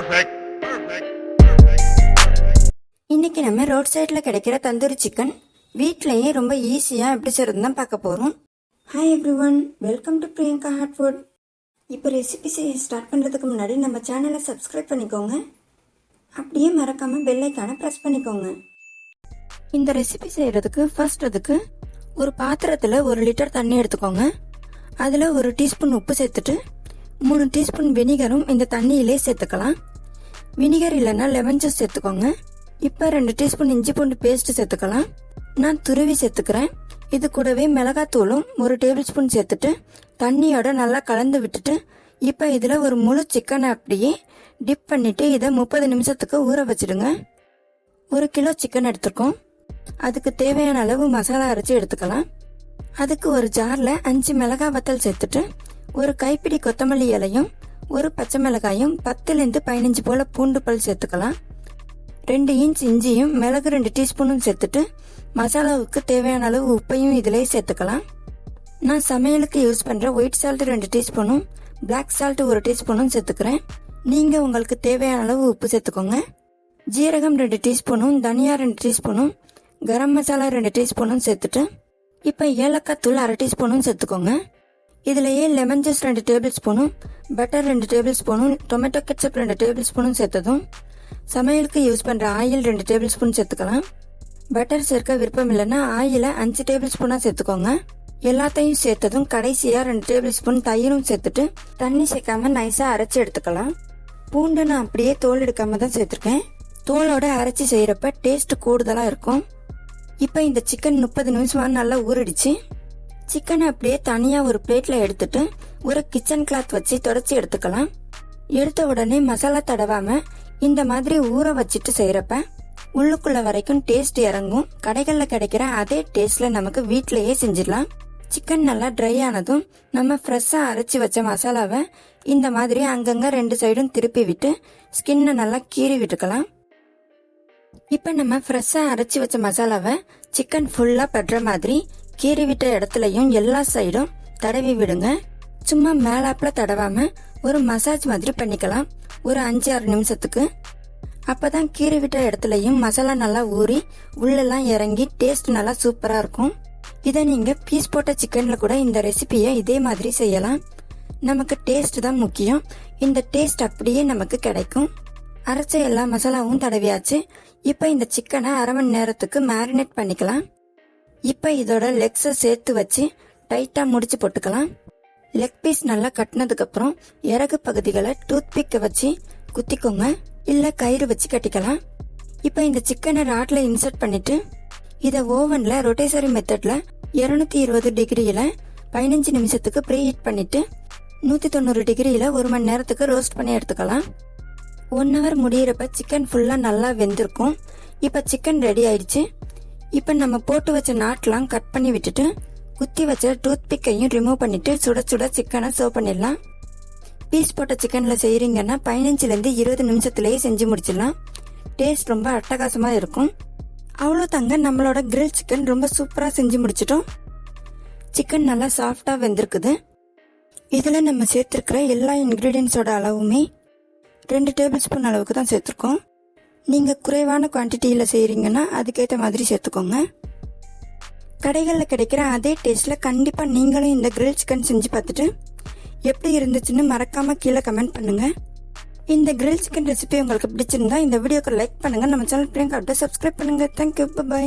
Perfect. Perfect. Perfect. இன்னைக்கு நம்ம road சைடில் கிடைக்கிற தந்தூரி சிக்கன் வீட்லயே ரொம்ப ஈஸியாக எப்படி செய்யறதுன்னு தான் பார்க்க போகிறோம். Hi every one, welcome to Priyanka hot food. இப்போ ரெசிபி செய்ய ஸ்டார்ட் பண்ணுறதுக்கு முன்னாடி நம்ம சேனலை சப்ஸ்கிரைப் பண்ணிக்கோங்க. அப்படியே மறக்காமல் பெல் ஐக்கானை ப்ரெஸ் பண்ணிக்கோங்க. இந்த ரெசிபி செய்கிறதுக்கு ஃபர்ஸ்ட் அதுக்கு ஒரு பாத்திரத்தில் 1 லிட்டர் தண்ணி எடுத்துக்கோங்க. அதில் 1 டீஸ்பூன் உப்பு சேர்த்துட்டு 3 டீஸ்பூன் வினிகரும் இந்த தண்ணியிலே சேர்த்துக்கலாம். வினிகர் இல்லைன்னா லெமன் ஜூஸ் சேர்த்துக்கோங்க. இப்போ 2 டீஸ்பூன் இஞ்சி பூண்டு பேஸ்ட் சேர்த்துக்கலாம். நான் துருவி சேர்த்துக்கிறேன். இது கூடவே மிளகாத்தூளும் 1 டேபிள் ஸ்பூன் சேர்த்துட்டு தண்ணியோட நல்லா கலந்து விட்டுட்டு இப்போ இதில் ஒரு முழு சிக்கனை அப்படியே டிப் பண்ணிட்டு இதை 30 நிமிஷத்துக்கு ஊற வச்சிடுங்க. 1 கிலோ சிக்கன் எடுத்துருக்கோம். அதுக்கு தேவையான அளவு மசாலா அரைச்சி எடுத்துக்கலாம். அதுக்கு ஒரு ஜாரில் 5 மிளகாய் வத்தல் சேர்த்துட்டு 1 கைப்பிடி கொத்தமல்லி இலையும் 1 பச்சை மிளகாயும் 10லேருந்து 15 போல பூண்டு பல் சேர்த்துக்கலாம். 2 இன்ச் இஞ்சியும் மிளகு 2 டீஸ்பூனும் சேர்த்துட்டு மசாலாவுக்கு தேவையான அளவு உப்பையும் இதிலே சேர்த்துக்கலாம். நான் சமையலுக்கு யூஸ் பண்ணுற ஒயிட் சால்ட் 2 டீஸ்பூனும் பிளாக் சால்ட் 1 டீஸ்பூனும் சேர்த்துக்கிறேன். நீங்கள் உங்களுக்கு தேவையான அளவு உப்பு சேர்த்துக்கோங்க. ஜீரகம் 2 டீஸ்பூனும் தனியா 2 டீஸ்பூனும் கரம் மசாலா 2 டீஸ்பூனும் சேர்த்துட்டு இப்போ ஏலக்காய் தூள் 1/2 டீஸ்பூனும் சேர்த்துக்கோங்க. இதுலேயே லெமன் ஜூஸ் 2 டேபிள் ஸ்பூனும் பட்டர் 2 டேபிள் ஸ்பூனும் டொமேட்டோ கெச்சப் 2 டேபிள் ஸ்பூனும் சேர்த்ததும் சமையலுக்கு யூஸ் பண்ணுற ஆயில் 2 டேபிள் ஸ்பூன் சேர்த்துக்கலாம். பட்டர் சேர்க்க விருப்பம் இல்லைன்னா ஆயிலை 5 டேபிள் ஸ்பூனாக சேர்த்துக்கோங்க. எல்லாத்தையும் சேர்த்ததும் கடைசியாக 2 டேபிள் ஸ்பூன் தயிரும் சேர்த்துட்டு தண்ணி சேர்க்காம நைஸாக அரைச்சி எடுத்துக்கலாம். பூண்டு நான் அப்படியே தோல் எடுக்காம தான் சேர்த்துருக்கேன். தோலோட அரைச்சி செய்கிறப்ப டேஸ்ட் கூடுதலாக இருக்கும். இப்போ இந்த சிக்கன் 30 நிமிஷமாக நல்லா ஊறிடுச்சு. சிக்கனை அப்படியே தனியாக ஒரு பிளேட்டில் எடுத்துட்டு ஒரு கிச்சன் கிளாத் வச்சு தொடச்சி எடுத்துக்கலாம். எடுத்த உடனே மசாலா தடவாம இந்த மாதிரி ஊற வச்சுட்டு செய்யறப்ப உள்ளுக்குள்ள வரைக்கும் டேஸ்ட் இறங்கும். கடைகளில் கிடைக்கிற அதே டேஸ்ட்ல நமக்கு வீட்டிலேயே செஞ்சிடலாம். சிக்கன் நல்லா ட்ரை ஆனதும் நம்ம ஃப்ரெஷ்ஷாக அரைச்சி வச்ச மசாலாவை இந்த மாதிரி அங்கங்க 2 சைடும் திருப்பி விட்டு ஸ்கின்னை நல்லா கீறி விட்டுக்கலாம். இப்போ நம்ம ஃப்ரெஷ்ஷாக அரைச்சி வச்ச மசாலாவை சிக்கன் ஃபுல்லாக படுற மாதிரி கீறி விட்ட இடத்துலையும் எல்லா சைடும் தடவி விடுங்க. சும்மா மேலாப்பில் தடவாம ஒரு மசாஜ் மாதிரி பண்ணிக்கலாம் ஒரு 5-6 நிமிஷத்துக்கு. அப்பதான் கீறி விட்ட இடத்துலையும் மசாலா நல்லா ஊறி உள்ளெல்லாம் இறங்கி டேஸ்ட் நல்லா சூப்பராக இருக்கும். இதை நீங்கள் பீஸ் போட்ட சிக்கனில் கூட இந்த ரெசிபியை இதே மாதிரி செய்யலாம். நமக்கு டேஸ்ட் தான் முக்கியம். இந்த டேஸ்ட் அப்படியே நமக்கு கிடைக்கும். அரைச்ச எல்லா மசாலாவும் தடவியாச்சு. இப்போ இந்த சிக்கனை 1/2 மணி நேரத்துக்கு மேரினேட் பண்ணிக்கலாம். இப்போ இதோட லெக்ஸை சேர்த்து வச்சு டைட்டாக முடிச்சு போட்டுக்கலாம். லெக் பீஸ் நல்லா கட்டினதுக்கு அப்புறம் இறகு பகுதிகளை டூத் பிக்கை வச்சு குத்திக்கோங்க, இல்லை கயிறு வச்சு கட்டிக்கலாம். இப்போ இந்த சிக்கனை ராட்ல இன்சர்ட் பண்ணிட்டு இதை ஓவன்ல ரொட்டேசரி மெத்தட்ல 220 டிகிரியில 15 நிமிஷத்துக்கு ப்ரீ ஹீட் பண்ணிட்டு 190 டிகிரியில 1 மணி நேரத்துக்கு ரோஸ்ட் பண்ணி எடுத்துக்கலாம். 1 ஹவர் முடியிறப்ப சிக்கன் ஃபுல்லா நல்லா வெந்திருக்கும். இப்போ சிக்கன் ரெடி ஆயிடுச்சு. இப்போ நம்ம போட்டு வச்ச நாட்லாம் கட் பண்ணி விட்டுட்டு குத்தி வச்ச டூத் பிக்கையும் ரிமூவ் பண்ணிட்டு சுட சுட சிக்கனை சர்வ் பண்ணிடலாம். பீஸ் போட்ட சிக்கன்ல செய்யறீங்கன்னா 15லேருந்து 20 நிமிஷத்துலயே செஞ்சு முடிச்சிடலாம். டேஸ்ட் ரொம்ப அட்டகாசமா இருக்கும். அவ்வளோ தாங்க, நம்மளோட கிரில் சிக்கன் ரொம்ப சூப்பரா செஞ்சு முடிச்சிட்டோம். சிக்கன் நல்லா சாஃப்டா வெந்திருக்குது. இதுல நம்ம சேர்த்திருக்கிற எல்லா இன்கிரீடியன்ஸோட அளவுமே 2 டேபிள் ஸ்பூன் அளவுக்கு தான் சேர்த்துருக்கோம். நீங்கள் குறைவான குவான்டிட்டியில் செய்கிறீங்கன்னா அதுக்கேற்ற மாதிரி சேர்த்துக்கோங்க. கடைகளில் கிடைக்கிற அதே டேஸ்ட்டில் கண்டிப்பாக நீங்களும் இந்த கிரில் சிக்கன் செஞ்சு பார்த்துட்டு எப்படி இருந்துச்சுன்னு மறக்காமல் கீழே கமெண்ட் பண்ணுங்கள். இந்த கிரில் சிக்கன் ரெசிபி உங்களுக்கு பிடிச்சிருந்தா இந்த வீடியோக்கு லைக் பண்ணுங்கள். நம்ம சேனல் பிரியங்கா சப்ஸ்கிரைப் பண்ணுங்கள். Thank you, by.